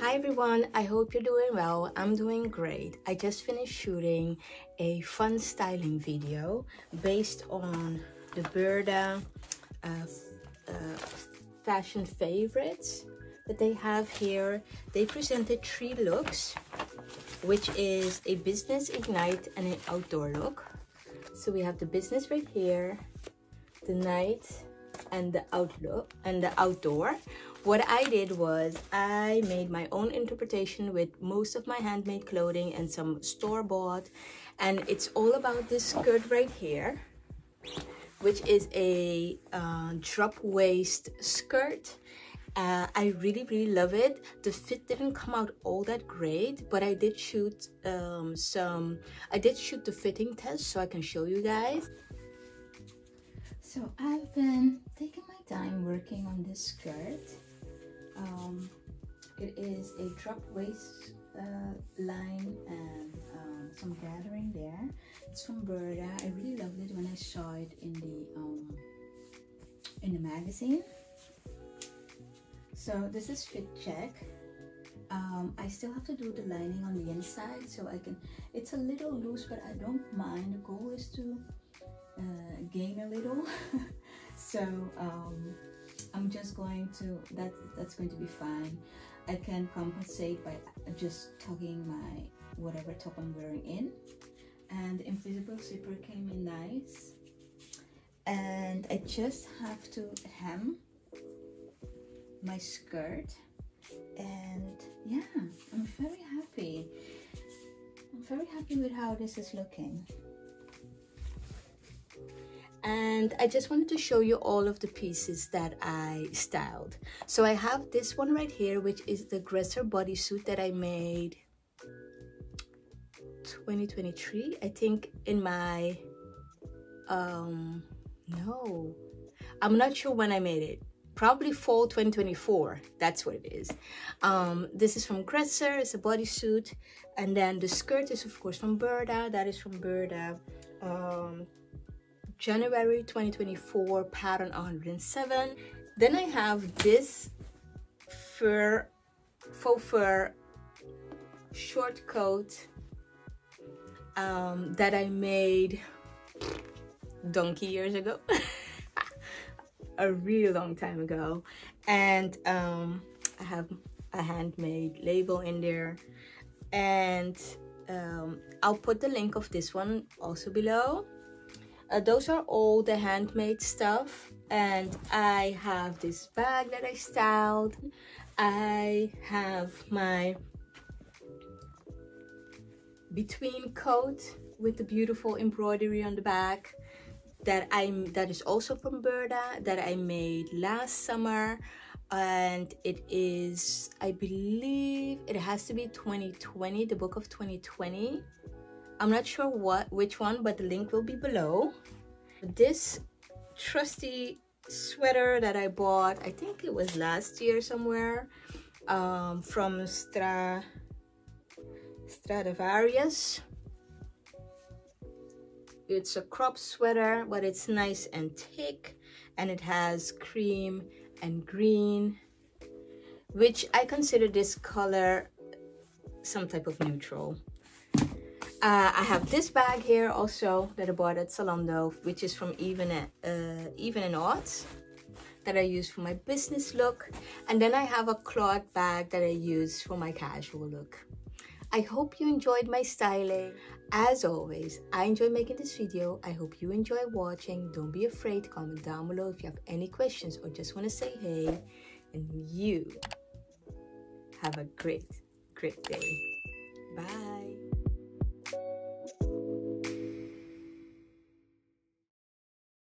Hi everyone, I hope you're doing well. I'm doing great. I just finished shooting a fun styling video based on the Burda fashion favorites that they have here. They presented 3 looks, which is a business, ignite, and an outdoor look. So we have the business right here, the night, and the outdoor. What I did was I made my own interpretation with most of my handmade clothing and some store-bought, and it's all about this skirt right here, which is a drop waist skirt. I really love it. The fit didn't come out all that great, but I did shoot the fitting test so I can show you guys. So I've been taking my time working on this skirt. It is a drop waist line and some gathering there. It's from Burda. I really loved it when I saw it in the magazine. So this is fit check. I still have to do the lining on the inside, so I can. It's a little loose, but I don't mind. The goal is to gain a little. So I'm just going to, that's going to be fine. I can compensate by just tucking my whatever top I'm wearing in. And the invisible zipper came in nice. And I just have to hem my skirt. And yeah, I'm very happy. I'm very happy with how this is looking. And I just wanted to show you all of the pieces that I styled. So I have this one right here, which is the Gresser bodysuit that I made 2023, I think, in my no, I'm not sure when I made it. Probably fall 2024, that's what it is. This is from Gresser, it's a bodysuit. And then the skirt is of course from Burda, that is from Burda. January 2024, pattern 107. Then I have this faux fur short coat that I made donkey years ago. A really long time ago. And I have a handmade label in there. And I'll put the link of this one also below. Those are all the handmade stuff. And I have this bag that I styled. I have my between coat with the beautiful embroidery on the back that is also from Burda, that I made last summer. And it is, I believe it has to be 2020, the book of 2020. I'm not sure which one, but the link will be below. This trusty sweater that I bought, I think it was last year somewhere, from Stradivarius. It's a crop sweater, but it's nice and thick, and it has cream and green, which I consider this color some type of neutral. I have this bag here also that I bought at Zalando, which is from Even and Odds, that I use for my business look. And then I have a cloth bag that I use for my casual look. I hope you enjoyed my styling. As always, I enjoyed making this video. I hope you enjoy watching. Don't be afraid, comment down below if you have any questions or just want to say hey. And you have a great day. Bye.